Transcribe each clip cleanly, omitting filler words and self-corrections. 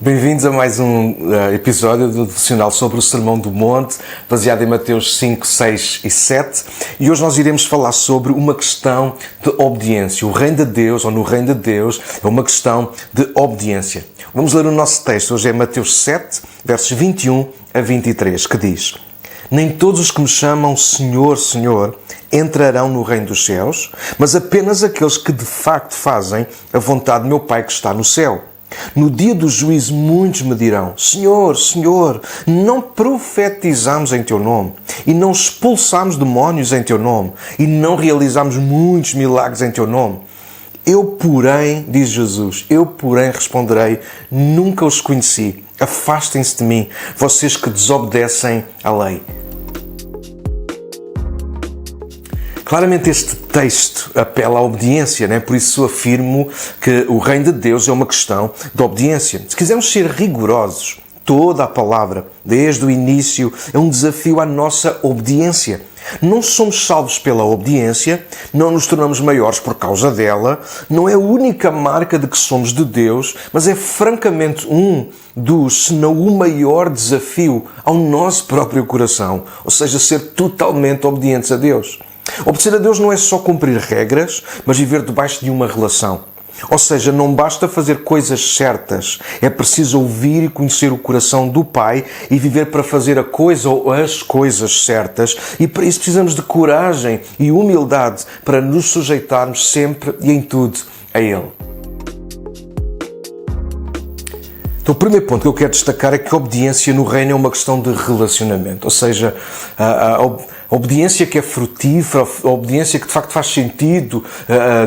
Bem-vindos a mais um episódio do Devocional sobre o Sermão do Monte, baseado em Mateus 5, 6 e 7. E hoje nós iremos falar sobre uma questão de obediência. O reino de Deus, ou no reino de Deus, é uma questão de obediência. Vamos ler o nosso texto. Hoje é Mateus 7, versos 21 a 23, que diz: Nem todos os que me chamam Senhor, Senhor, entrarão no reino dos céus, mas apenas aqueles que de facto fazem a vontade do meu Pai que está no céu. No dia do juízo muitos me dirão: Senhor, Senhor, não profetizamos em Teu nome, e não expulsamos demónios em Teu nome, e não realizamos muitos milagres em Teu nome. Eu, porém, diz Jesus, eu, porém, responderei: nunca os conheci. Afastem-se de mim, vocês que desobedecem à lei. Claramente este texto apela à obediência, né? Por isso afirmo que o reino de Deus é uma questão de obediência. Se quisermos ser rigorosos, toda a palavra, desde o início, é um desafio à nossa obediência. Não somos salvos pela obediência, não nos tornamos maiores por causa dela, não é a única marca de que somos de Deus, mas é francamente um dos, se não o maior desafio ao nosso próprio coração, ou seja, ser totalmente obedientes a Deus. Obedecer a Deus não é só cumprir regras, mas viver debaixo de uma relação. Ou seja, não basta fazer coisas certas, é preciso ouvir e conhecer o coração do Pai e viver para fazer a coisa ou as coisas certas. E para isso precisamos de coragem e humildade para nos sujeitarmos sempre e em tudo a Ele. Então, o primeiro ponto que eu quero destacar é que a obediência no reino é uma questão de relacionamento. Ou seja, a obediência que é frutífera, a obediência que de facto faz sentido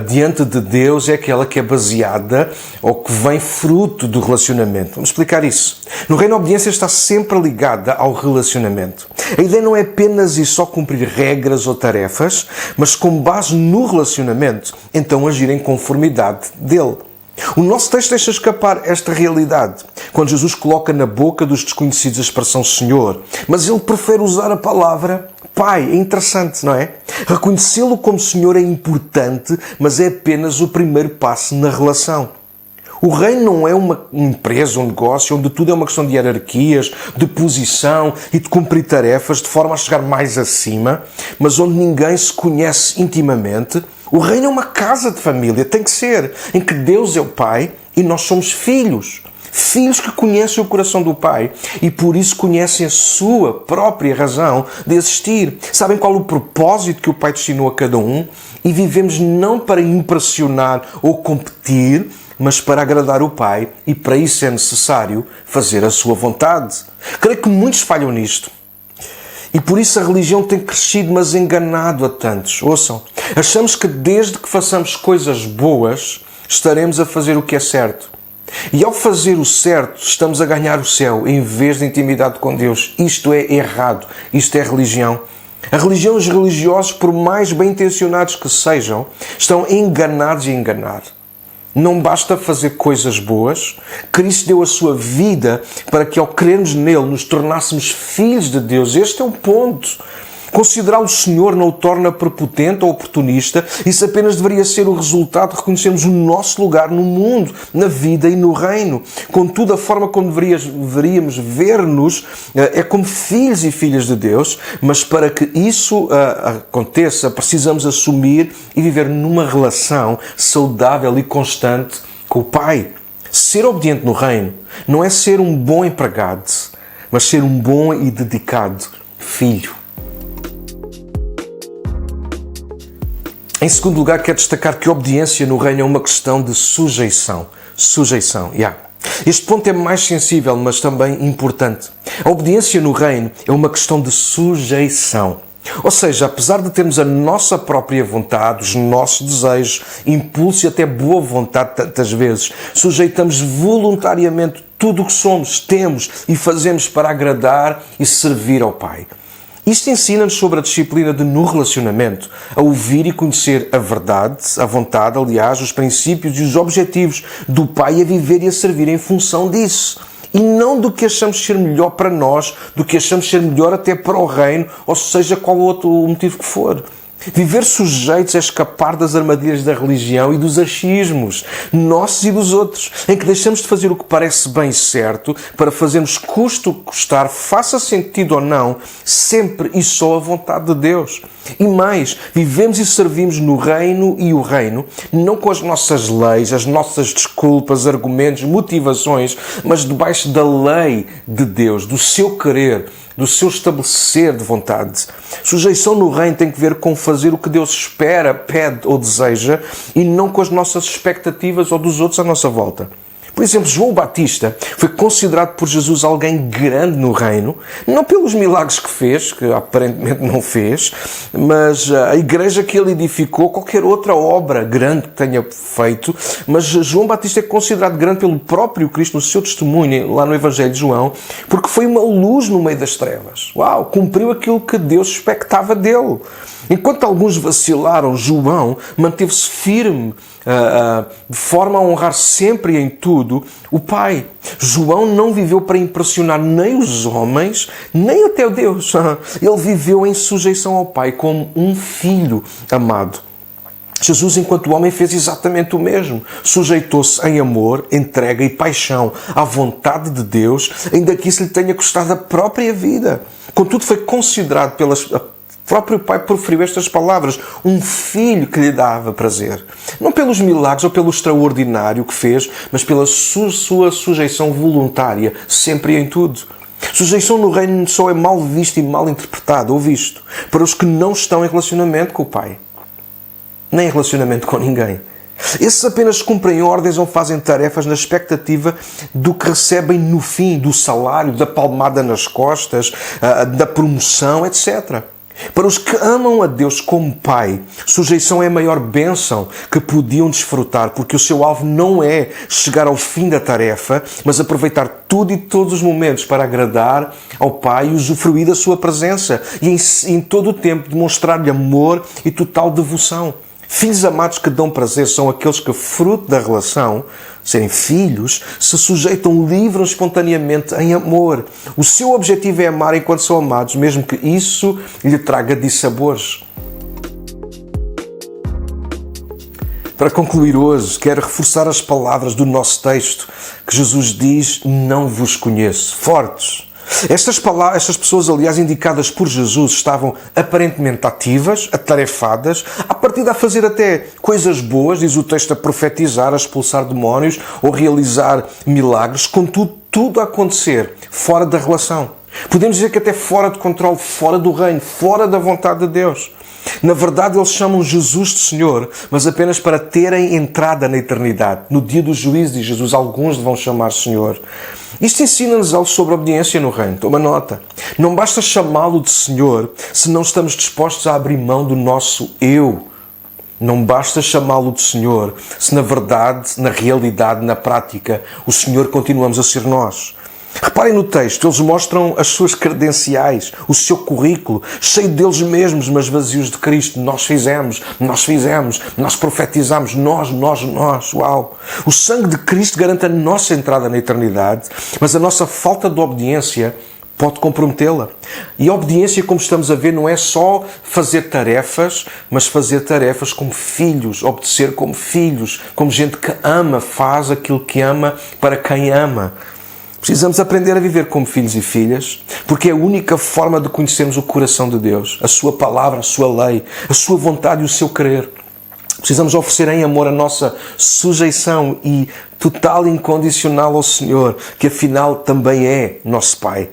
diante de Deus é aquela que é baseada ou que vem fruto do relacionamento. Vamos explicar isso. No reino, a obediência está sempre ligada ao relacionamento. A ideia não é apenas e só cumprir regras ou tarefas, mas com base no relacionamento, então agir em conformidade dele. O nosso texto deixa escapar esta realidade quando Jesus coloca na boca dos desconhecidos a expressão Senhor, mas ele prefere usar a palavra Pai. É interessante, não é? Reconhecê-lo como Senhor é importante, mas é apenas o primeiro passo na relação. O reino não é uma empresa, um negócio, onde tudo é uma questão de hierarquias, de posição e de cumprir tarefas de forma a chegar mais acima, mas onde ninguém se conhece intimamente. O reino é uma casa de família, tem que ser, em que Deus é o Pai e nós somos filhos. Filhos que conhecem o coração do Pai e por isso conhecem a sua própria razão de existir. Sabem qual o propósito que o Pai destinou a cada um? E vivemos não para impressionar ou competir, mas para agradar o Pai, e para isso é necessário fazer a sua vontade. Creio que muitos falham nisto. E por isso a religião tem crescido, mas enganado a tantos. Ouçam, achamos que desde que façamos coisas boas, estaremos a fazer o que é certo. E ao fazer o certo, estamos a ganhar o céu, em vez de intimidade com Deus. Isto é errado. Isto é religião. A religião e os religiosos, por mais bem intencionados que sejam, estão enganados e a enganar. Não basta fazer coisas boas. Cristo deu a sua vida para que, ao crermos nele, nos tornássemos filhos de Deus. Este é o ponto. Considerá-lo Senhor não o torna prepotente ou oportunista. Isso apenas deveria ser o resultado de reconhecermos o nosso lugar no mundo, na vida e no reino. Contudo, a forma como deveríamos ver-nos é como filhos e filhas de Deus, mas para que isso aconteça, precisamos assumir e viver numa relação saudável e constante com o Pai. Ser obediente no reino não é ser um bom empregado, mas ser um bom e dedicado filho. Em segundo lugar, quero destacar que a obediência no reino é uma questão de sujeição. Sujeição, Este ponto é mais sensível, mas também importante. A obediência no reino é uma questão de sujeição. Ou seja, apesar de termos a nossa própria vontade, os nossos desejos, impulso e até boa vontade tantas vezes, sujeitamos voluntariamente tudo o que somos, temos e fazemos para agradar e servir ao Pai. Isto ensina-nos sobre a disciplina de, no relacionamento, a ouvir e conhecer a verdade, a vontade, aliás, os princípios e os objetivos do Pai, a viver e a servir em função disso. E não do que achamos ser melhor para nós, do que achamos ser melhor até para o reino, ou seja, qual outro motivo que for. Viver sujeitos é escapar das armadilhas da religião e dos achismos, nossos e dos outros, em que deixamos de fazer o que parece bem certo para fazermos custo o que custar, faça sentido ou não, sempre e só a vontade de Deus. E mais, vivemos e servimos no reino e o reino, não com as nossas leis, as nossas desculpas, argumentos, motivações, mas debaixo da lei de Deus, do seu querer, do seu estabelecer de vontade. Sujeição no reino tem que ver com fazer o que Deus espera, pede ou deseja e não com as nossas expectativas ou dos outros à nossa volta. Por exemplo, João Batista foi considerado por Jesus alguém grande no reino, não pelos milagres que fez, que aparentemente não fez, mas a igreja que ele edificou, qualquer outra obra grande que tenha feito, mas João Batista é considerado grande pelo próprio Cristo no seu testemunho, lá no Evangelho de João, porque foi uma luz no meio das trevas. Uau! Cumpriu aquilo que Deus expectava dele. Enquanto alguns vacilaram, João manteve-se firme, de forma a honrar sempre e em tudo o Pai. João não viveu para impressionar nem os homens, nem até Deus. Ele viveu em sujeição ao Pai como um filho amado. Jesus, enquanto homem, fez exatamente o mesmo. Sujeitou-se em amor, entrega e paixão à vontade de Deus, ainda que isso lhe tenha custado a própria vida. Contudo, foi considerado pelas o próprio Pai proferiu estas palavras, um filho que lhe dava prazer. Não pelos milagres ou pelo extraordinário que fez, mas pela sua sujeição voluntária, sempre e em tudo. Sujeição no reino só é mal visto e mal interpretado ou visto para os que não estão em relacionamento com o Pai, nem em relacionamento com ninguém. Esses apenas cumprem ordens ou fazem tarefas na expectativa do que recebem no fim, do salário, da palmada nas costas, da promoção, etc. Para os que amam a Deus como Pai, sujeição é a maior bênção que podiam desfrutar, porque o seu alvo não é chegar ao fim da tarefa, mas aproveitar tudo e todos os momentos para agradar ao Pai e usufruir da sua presença e em todo o tempo demonstrar-lhe amor e total devoção. Filhos amados que dão prazer são aqueles que, fruto da relação, serem filhos, se sujeitam livre e espontaneamente em amor. O seu objetivo é amar enquanto são amados, mesmo que isso lhe traga dissabores. Para concluir hoje, quero reforçar as palavras do nosso texto, que Jesus diz, não vos conheço. Fortes. Estas pessoas, aliás, indicadas por Jesus, estavam aparentemente ativas, atarefadas, a partir de fazer até coisas boas, diz o texto, a profetizar, a expulsar demónios ou realizar milagres, contudo, tudo a acontecer fora da relação. Podemos dizer que até fora de controle, fora do reino, fora da vontade de Deus. Na verdade, eles chamam Jesus de Senhor, mas apenas para terem entrada na eternidade. No dia do juízo de Jesus, alguns vão chamar Senhor. Isto ensina-nos algo sobre a obediência no reino. Toma nota. Não basta chamá-lo de Senhor se não estamos dispostos a abrir mão do nosso eu. Não basta chamá-lo de Senhor se na verdade, na realidade, na prática, o Senhor continuamos a ser nós. Reparem no texto, eles mostram as suas credenciais, o seu currículo, cheio deles mesmos, mas vazios de Cristo. Nós fizemos, nós profetizamos, nós. Uau! O sangue de Cristo garante a nossa entrada na eternidade, mas a nossa falta de obediência pode comprometê-la. E a obediência, como estamos a ver, não é só fazer tarefas, mas fazer tarefas como filhos, obedecer como filhos, como gente que ama, faz aquilo que ama para quem ama. Precisamos aprender a viver como filhos e filhas, porque é a única forma de conhecermos o coração de Deus, a sua palavra, a sua lei, a sua vontade e o seu querer. Precisamos oferecer em amor a nossa sujeição e total e incondicional ao Senhor, que afinal também é nosso Pai.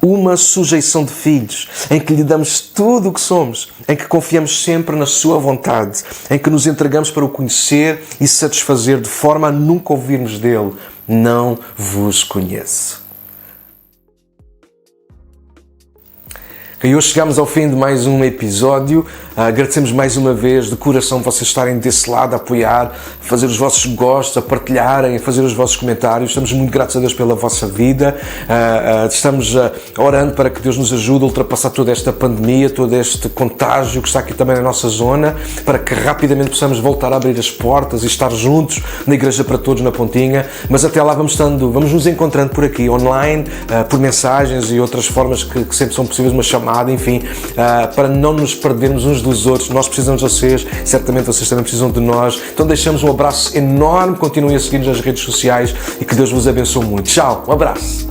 Uma sujeição de filhos, em que lhe damos tudo o que somos, em que confiamos sempre na sua vontade, em que nos entregamos para o conhecer e satisfazer de forma a nunca ouvirmos dele. Não vos conheço. E hoje chegamos ao fim de mais um episódio. Agradecemos mais uma vez de coração vocês estarem desse lado a apoiar, a fazer os vossos gostos, a partilharem, a fazer os vossos comentários. Estamos muito gratos a Deus pela vossa vida. Estamos orando para que Deus nos ajude a ultrapassar toda esta pandemia, todo este contágio que está aqui também na nossa zona, para que rapidamente possamos voltar a abrir as portas e estar juntos na Igreja para Todos na Pontinha. Mas até lá vamos nos encontrando por aqui, online, por mensagens e outras formas que sempre são possíveis, uma chamada chamada, enfim, para não nos perdermos uns dos outros. Nós precisamos de vocês, certamente vocês também precisam de nós. Então deixamos um abraço enorme, continuem a seguir-nos nas redes sociais e que Deus vos abençoe muito. Tchau, um abraço.